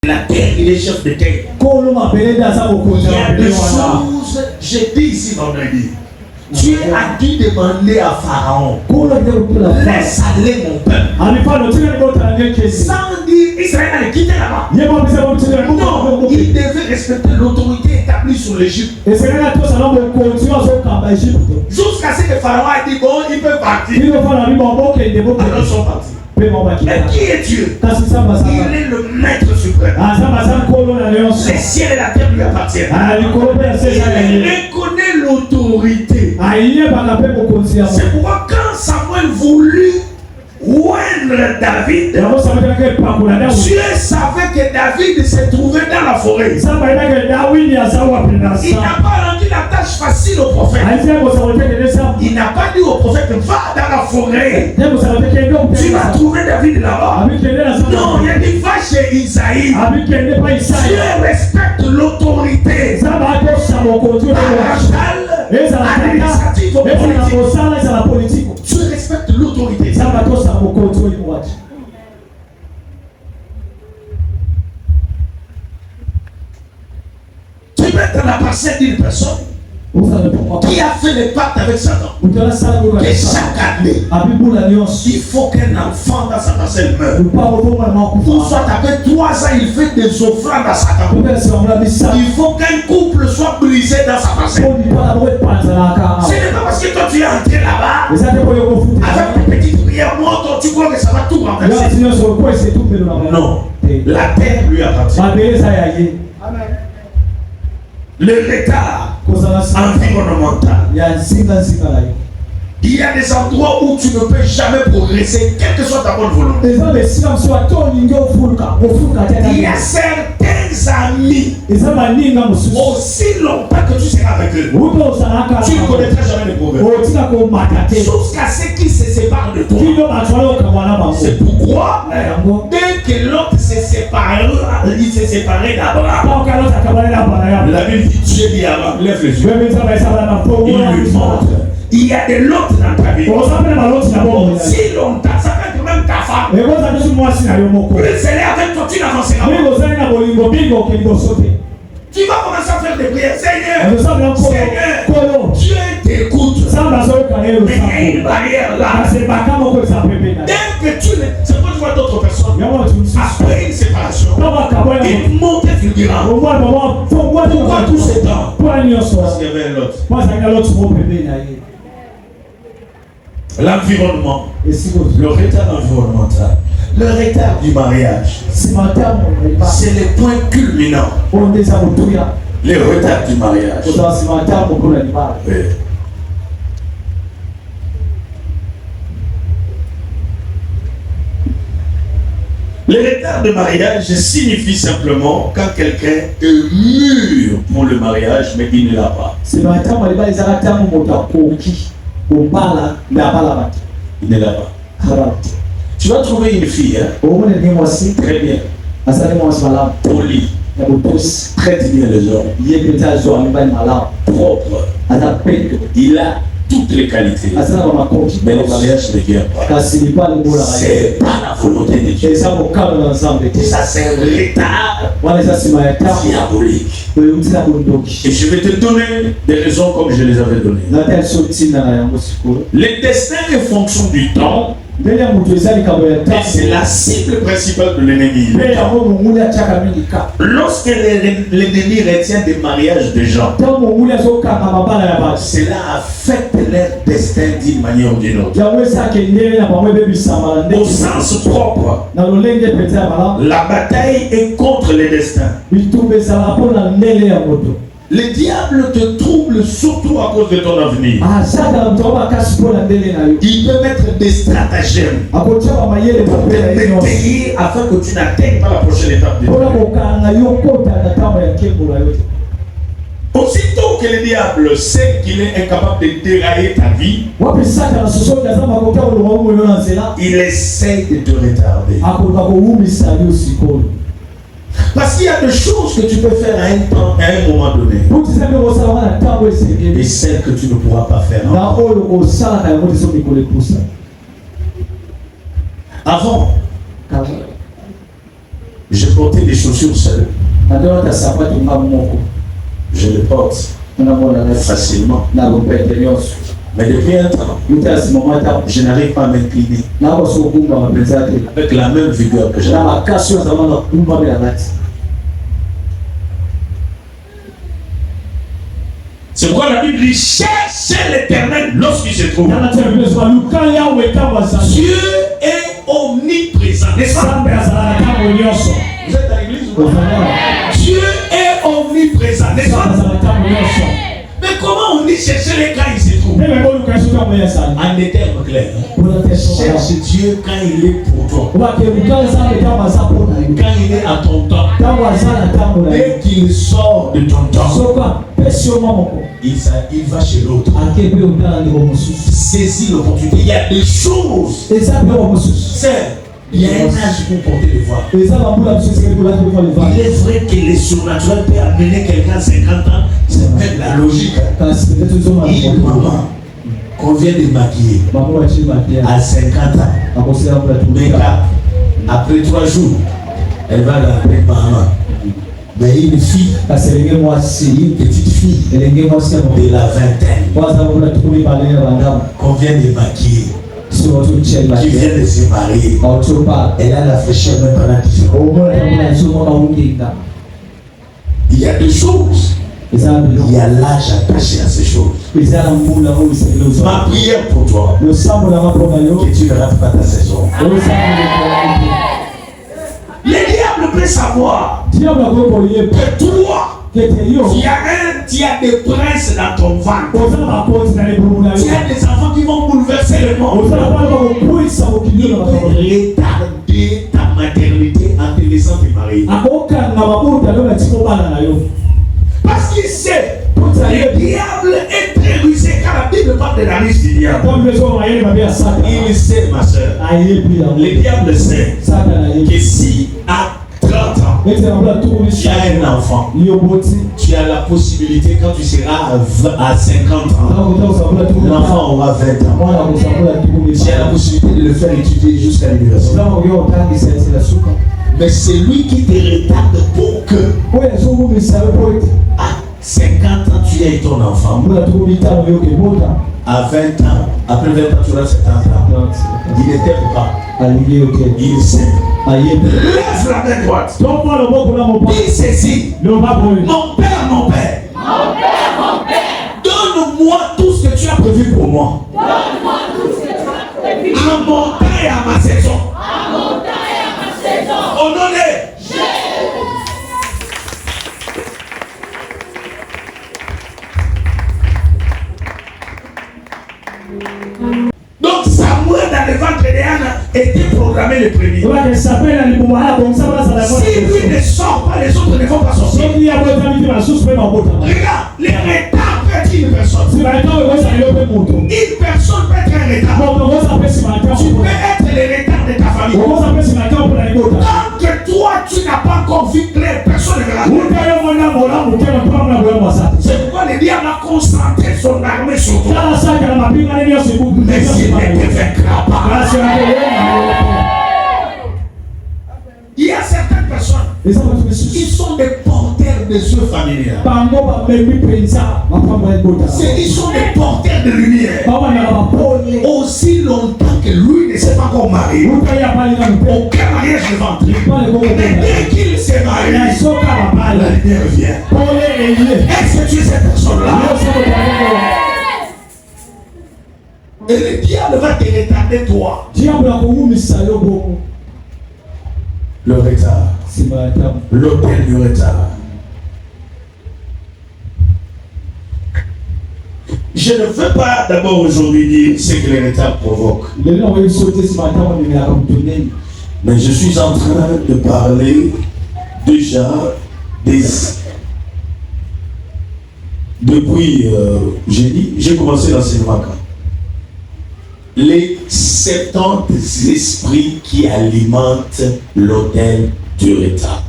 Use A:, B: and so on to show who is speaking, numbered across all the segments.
A: La terre, il est chef de terre. Il y a des choses, j'ai dit ici vendredi. Dieu a dû demander à Pharaon, laisse aller mon peuple. Sans dire Israël allait quitter là-bas. Non, il devait respecter l'autorité établie sur l'Égypte. Jusqu'à ce que Pharaon a dit bon, il peut partir. Alors ils sont partis. Mais qui est Dieu? Il est le maître suprême. Les ciels et la terre lui appartiennent. Il reconnaît l'autorité. C'est pourquoi quand Samuel voulut oindre David, Dieu savait que David se trouvait dans la forêt. Il n'a pas rendu la tâche facile au prophète. Il n'a pas dit au prophète va dans la forêt. Tu vas trouver David là-bas. Non, il a dit va chez Isaïe. Dieu respecte l'autorité. Administrative politique. Dieu respecte l'autorité. Tu mets dans la parcelle d'une personne qui a fait les pactes avec Satan. Et chaque année, il faut qu'un enfant dans sa parcelle meure. Pour soit après 3 ans, il fait des offrandes à Satan. Il faut qu'un couple soit brisé dans sa parcelle. Ce n'est pas parce que toi tu es entré là-bas avec tes petites prières, moi toi tu crois que ça va tout renverser. Non, la terre lui appartient. Amen. Le retard environnemental. Il y a des endroits où tu ne peux jamais progresser, quelle que soit ta bonne volonté. Il y a certains amis, aussi longtemps que tu seras avec eux, tu ne connaîtras jamais le progrès. Jusqu'à ce qu'ils se séparent de toi. C'est pourquoi, dès que l'autre se sépare, il s'est séparé d'Abraham. La Bible dit Dieu dit Abraham, lève les yeux. Il lui montre. Il y a de l'autre dans ta vie. Si longtemps, ça peut être même ta femme. Le Seigneur avec toi, tu n'avanceras pas. Tu vas commencer à faire des prières. Seigneur, Dieu t'écoute. Mais il y a une barrière là. Dès que tu ne... C'est quand tu vois d'autres personnes, après une séparation, ils montent et fulgurants. Pourquoi tout ce temps? Parce qu'il y avait l'autre. L'environnement, le retard environnemental, le retard du mariage, c'est le point culminant. Le retard du mariage. Oui. Le retard de mariage signifie simplement quand quelqu'un est mûr pour le mariage, mais il ne l'a pas. Il ne l'a pas. Tu vas trouver une fille, hein? Très bien, polie, traite bien les hommes, propre, il a toutes les qualités, mais le mariage ne vient pas. C'est pas la volonté de Dieu. Ça c'est un retard diabolique. Et je vais te donner des raisons comme je les avais données. Le destin est fonction du temps. Et c'est la cible principale de l'ennemi. Lorsque l'ennemi retient des mariages de gens, cela affecte leur destin d'une manière ou d'une autre. Au sens propre, la bataille est contre les destins. Le diable te trouble surtout à cause de ton avenir. Il peut mettre des stratagèmes pour te détailler afin que tu n'atteignes pas la prochaine étape de ta vie. Aussitôt que le diable sait qu'il est incapable de dérailler ta vie, il essaie de te retarder. Parce qu'il y a des choses que tu peux faire à un moment donné, et celles que tu ne pourras pas faire avant.
B: Je portais des chaussures seules. Je les porte facilement. Mais depuis un temps, je n'arrive pas à m'incliner avec la même vigueur que j'avais. C'est pourquoi la Bible dit cherchez l'Éternel lorsqu'il se trouve. Dieu est omniprésent. N'est-ce pas? Vous êtes à l'église ou pas? Dieu est omniprésent. N'est-ce pas? Mais comment on dit chercher les quand il se trouve? En des termes clairs. Cherche Dieu quand il est pour toi. Quand il est à ton temps. Dès qu'il sort de ton temps, il va chez l'autre. Saisis l'opportunité. Il y a des choses. C'est il y a un âge pour porter le voile. Il est vrai que les surnaturels peuvent amener quelqu'un à 50 ans. C'est même la logique. Une maman qu'on vient de maquiller à 50 ans. Mais après 3 jours, elle va l'appeler maman. Mais une fille, une petite fille de la vingtaine qu'on vient de maquiller, qui vient de se marier, elle a la fraîcheur même pendant 10 ans. Il y a des choses. Il y a l'âge attaché à ces choses. Ma prière pour toi, que tu ne rates pas ta saison. Le diable peut savoir que toi, tu as des princes dans ton ventre. Tu as des enfants qui vont bouleverser le monde. Il peut retarder ta maternité en te laissant te marier. Parce qu'il sait, le diable est très rusé. Quand la Bible parle de la ruse du diable, il sait, ma soeur, le diable sait que si à 30 ans, tu as un enfant, tu as la possibilité, quand tu seras à 50 ans, l'enfant aura 20 ans. Tu as la possibilité de le faire étudier jusqu'à l'université. Mais c'est lui qui te retarde pour que à 50 ans tu aies ton enfant. À 20 ans, après 20 ans tu auras 70 ans. Il n'était pas. Il sait. Lève la main droite. Dis ceci. Mon père, donne-moi tout ce que tu as prévu pour moi. À mon temps et à ma saison. Au nom de Jésus. Donc Samuel dans le ventre d'Anna était programmé le premier. Si lui ne sort pas, les autres ne vont pas sortir. Regarde, les retards peut être une personne. Une personne peut être un retard. Tu peux être le retard de ta famille. Tant que toi tu n'as pas encore vu clair, personne ne verra. C'est pourquoi le diable a concentré son armée sur toi. Mais il ne te vaincra pas. Il y a certaines personnes qui sont des porteurs de yeux familiers. Ils sont des porteurs de lumière. Aussi longtemps que lui ne s'est pas encore marié, aucun mariage ne va entrer. Mais dès qu'il s'est marié, la lumière vient. Est-ce que tu es cette personne-là? Et le diable va te retarder toi. Le retard. L'hôtel du retard. Je ne veux pas d'abord aujourd'hui dire ce que le retard provoque. Mais je suis en train de parler déjà depuis j'ai commencé l'enseignement quand les 70 esprits qui alimentent l'autel du retard.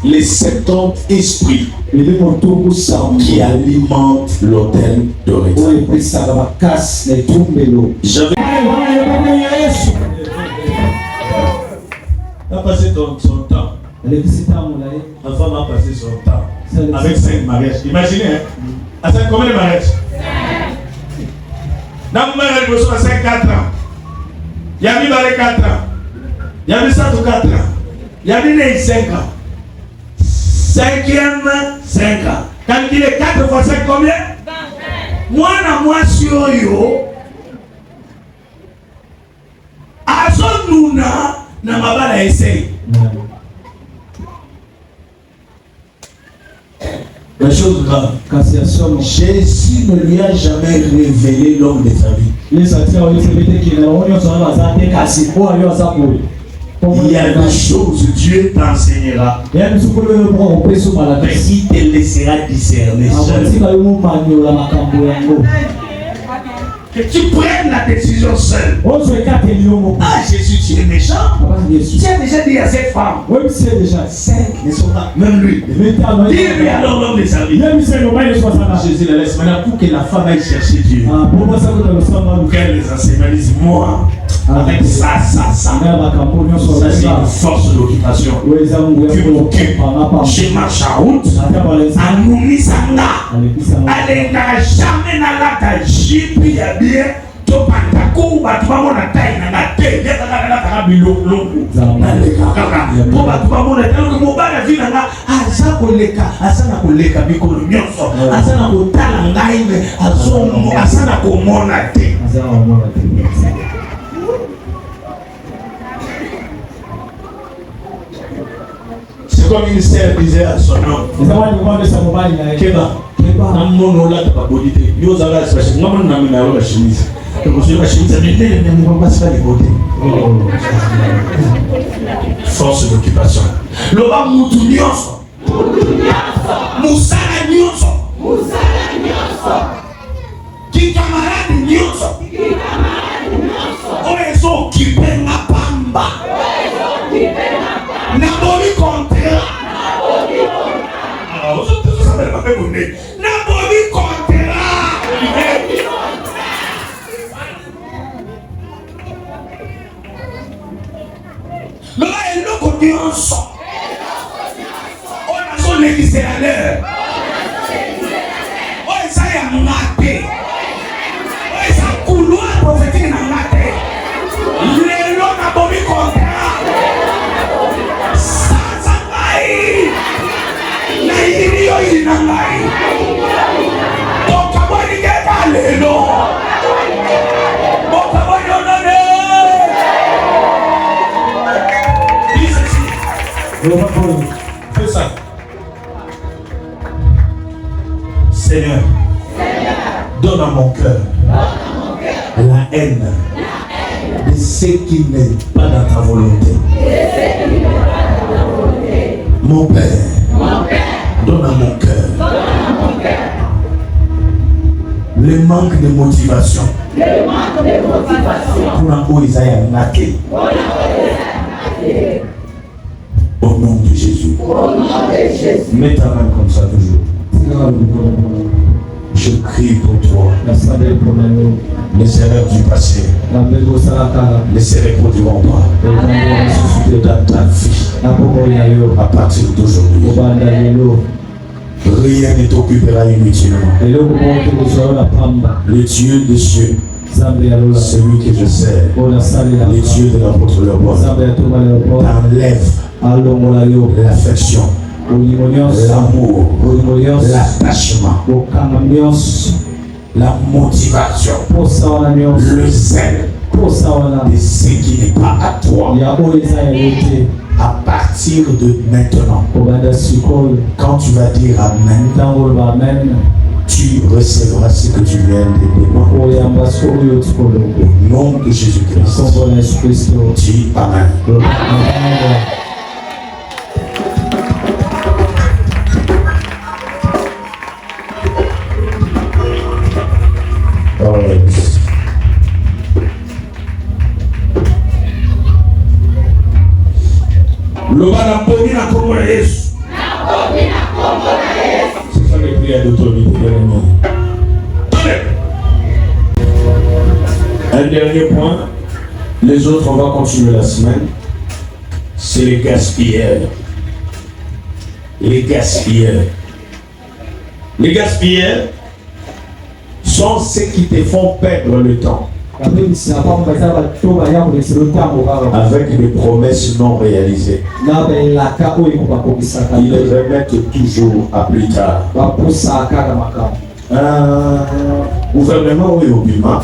B: Les 70 esprits qui alimentent l'autel de rétail. Tu as passé son temps. La femme a passé son temps avec 5 mariages. Imaginez, à 5 combien de mariages? Dans le mariage, il y a 4 ans. Il y a mis 4 ans. Il y a mis 4 ans. Il y a mis 5 ans. 5e, 5 ans. Quand il est 4 fois 5, combien? Moi, moi, sur yo. Azonuna, na mabala essaye. La chose grave, Jésus ne lui a jamais révélé l'homme de sa vie. Il y a des choses Dieu t'enseignera, mais il te laissera discerner seul. Que tu prennes la décision seule. Ah, Jésus, tu es méchant. Tu as déjà dit à cette femme. 5 ne sont pas. Même lui. Dis-lui alors l'homme de sa vie. Jésus la laisse maintenant pour que la femme aille chercher Dieu. Qu'elle les enseigne. Elle dit, moi, avec ça. Ça, c'est une force d'occupation. Tu m'occupes. Je marche en route. Anoumi Sanga. Elle n'a jamais dans la jipi ya bien. Topantako batubamona tayi na te yakaka biloko na leka kaka po batubamona tayi ko mobala vina na asa koleka bikolo nyonso asa na kotala ngai me azomo asa na komona te. C'est comme une sœur disait à son homme Keba namono la tabodite yo zala special ngama na mina yo chemise ko je la chemise mais ne me pas ça les côtés. Force d'occupation loba mutu nyonso musala nyonso ki camarade nyonso oyeso occupé na pamba na boli contrat on a son l'église à l'heure. On ça y a maté. On ça couloir prophétique n'a maté. Les lots n'a pas mis contrat. Ça aïe. La idéo il n'a pas. Donc à moi il y a les lots. Fais ça. Seigneur, donne à mon cœur la haine de ce qui n'est pas dans ta volonté. Mon Père, donne à mon cœur le manque de motivation pour un beau Isaïe naqué. Au nom de Jésus. Mets ta main comme ça toujours. Je crie pour toi. Les erreurs du passé ne se reproduiront pas dans ta vie. À partir d'aujourd'hui, rien ne t'occupera inutilement. Le Dieu des cieux, celui que je sers, les dieux de l'apôtre Léopold, t'enlève l'affection, l'amour, l'attachement, la motivation, le zèle de ce qui n'est pas à toi. À partir de maintenant, quand tu vas dire Amen, tu recevras ce que tu viens de demander. Au nom de Jésus-Christ, dis Amen. Un dernier point, les autres on va continuer la semaine, c'est les gaspilleurs. Les gaspilleurs. Les gaspilleurs sont ceux qui te font perdre le temps. Avec des promesses non réalisées. Ils les remettent toujours à plus tard. Gouvernement ou Yobima,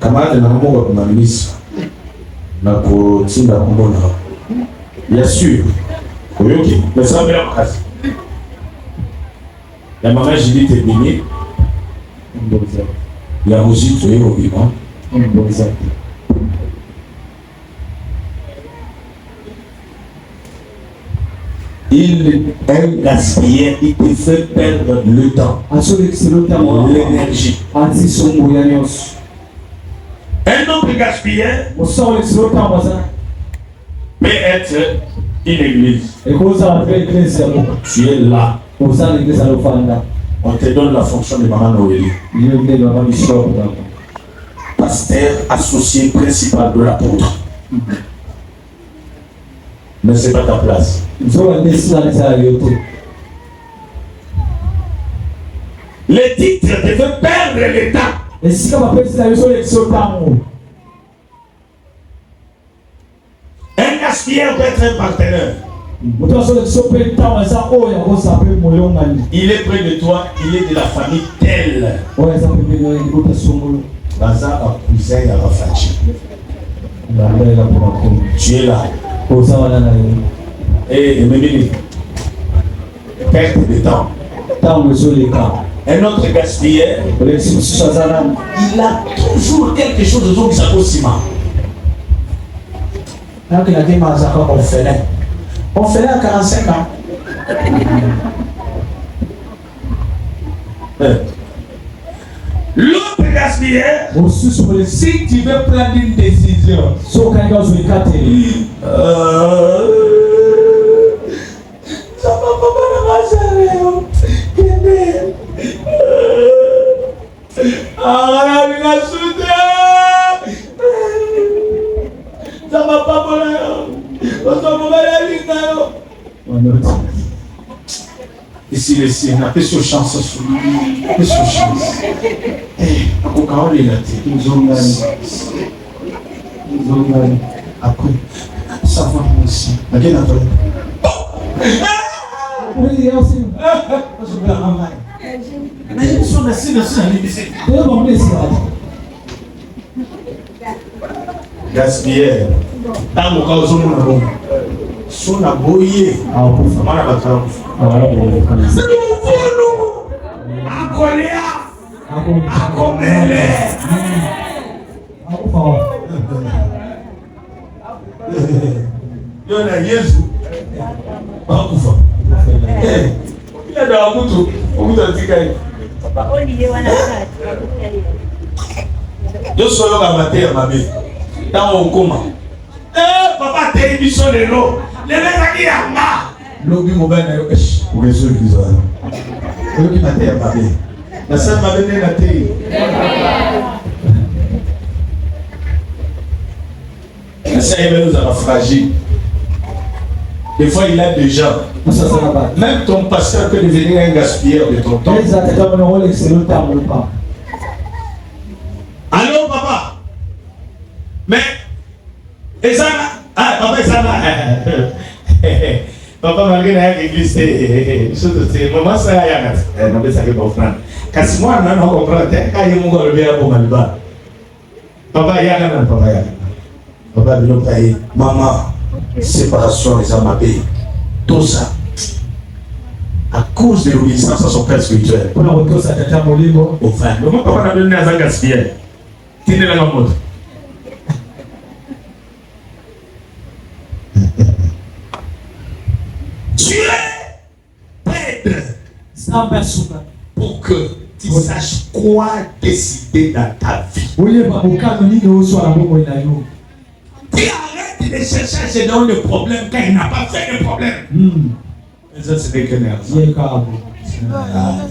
B: camarade de Namon ma ministre, bien sûr, mais ça me l'a cassé. La maman Julie est bénie. La musique est au vivant. Un gaspilleur, il te fait perdre le temps, l'énergie. Un autre gaspilleur peut être une église. Tu es là. On te donne la fonction de Maman Noélie. Pasteur associé principal de l'apôtre. Mais ce n'est pas ta place. Les titres te font perdre le temps. Un gaspilleur peut être un partenaire. Il est près de toi, il est de la famille telle. Tu es là. Et Mémini, perte de temps. Un autre gaspilleur, il a toujours quelque chose de son qui s'approxima. On fait là à 45 ans. L'autre gaspilleur, si tu veux prendre une décision, ça va pas ici le ciel, on a fait sur chance. Quand il a été, après, ça va aussi. Gaspilleur. Dans mon cas, son aboyé. À Coléa. À Comélé. Il y a Jésus. Il a de la moto. Je suis là à mater à ma vie. Dans mon coma. Papa, t'es émission de l'eau. Les mecs qui a marre. L'objet mobile n'a eu pour les ceux qui ont. Eux qui matent à ma vie. La salle m'a donné la télé. La salle nous a fragile. Des fois, il a déjà. Même ton pasteur peut devenir un gaspilleur de ton temps. Allô, papa? Mais, et ça, papa, ça va. Papa, malgré l'église, c'est maman, ça y a un peu ça qui est offrant. Quand moi, on comprend, quand il y a mon gars, le pour Maliba. Papa, il y a un papa. Papa, il y a maman, séparation des amabés. Tout ça. À cause de l'obéissance à son père spirituel. On a retourné ça à mon livre. Au fin. Le papa n'a donné à un gaspilleur. Qui n'est pas dans le monde. Tu es prêtre pour que tu saches quoi décider dans ta vie. Tu arrêtes de chercher dans le problème quand il n'a pas fait de problème. Et ça, c'est des connards.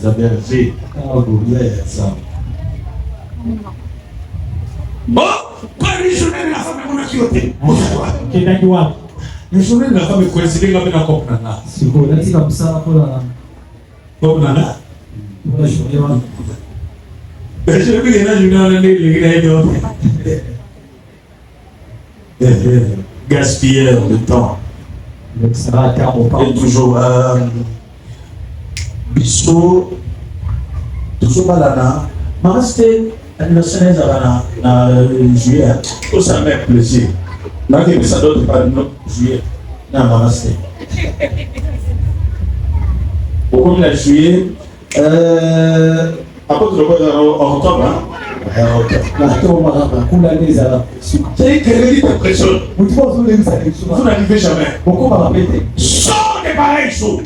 B: Ça bien fait. Oh, quoi les journées de la femme qu'on a quitté? Les journées de la femme coïncident comme une accompagnante.
A: C'est quoi? Là, c'est comme ça pour la.
B: Comme là.
A: Pour la journée.
B: Mais je veux que la journée gaspilleur de temps.
A: Ça va à terme au
B: Et toujours biso toujours malana. Maman c'était anniversaire na juillet. Tout ça met plaisir. Là que ça d'autre pas juillet. Na maman c'était. Au la juillet après tu le en octobre hein. C'est une impression. Vous n'arrivez jamais. Sors de pareilles choses.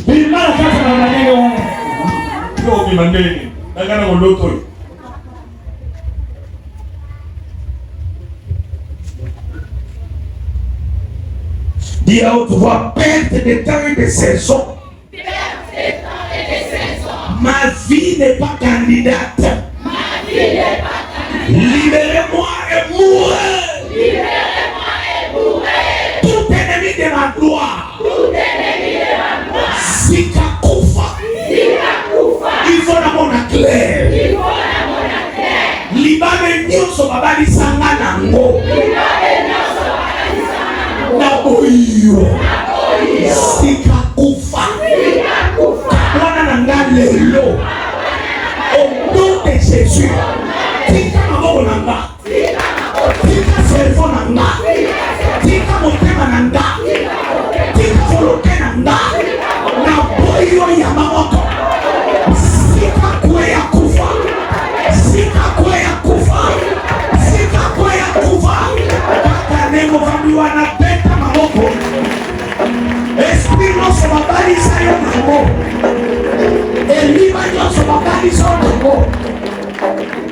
B: Dis à haute voix, perte de temps et de saison. Ma vie n'est pas candidate. Libérez-moi et mourrez.
C: Libérez-moi et mourrez.
B: Tout ennemi de ma gloire.
C: Tout ennemi de ma gloire.
B: Sika kufa.
C: Sika kufa.
B: Il faut la mon clair.
C: Il faut la mon clair.
B: Libane nyonso babali sanga nango.
C: Libane nyonso babali sanga nango.
B: Na boyo.
C: Na boyo.
B: Sika kufa.
C: Sika kufa.
B: Wana nanga lelo. Au nom de Jésus. Tika maboko nanga. Tika cerveau nanga. Tika motema nanga. Tika volonté nanga. Na boyo ya mamoto. Sika kwe ya kufa. Sika kwe ya kufa. Sika kwe ya kufa. Kaka nemo kambiwa na beta maboko. Esprit nyonso babalisa yo nango. Elima nyonso babalisa yo nango.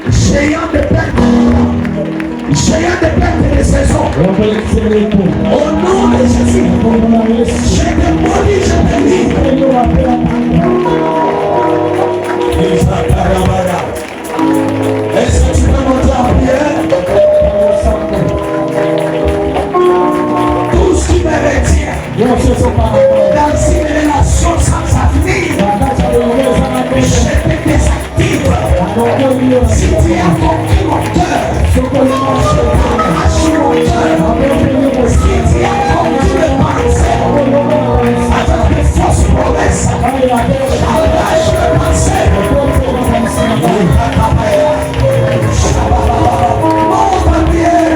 B: Géant de perte de saison. Au nom de Jésus, je te maudis, je te livre. Est-ce que tu peux monter en prière? Tout ce qui me retient dans une relation sans avenir, je te désactive. Si tu as compris mon cœur, je arrache mon cœur. Si tu as compris mes pensées, avec des fausses promesses, j'arrache mes pensées. Monte en prière.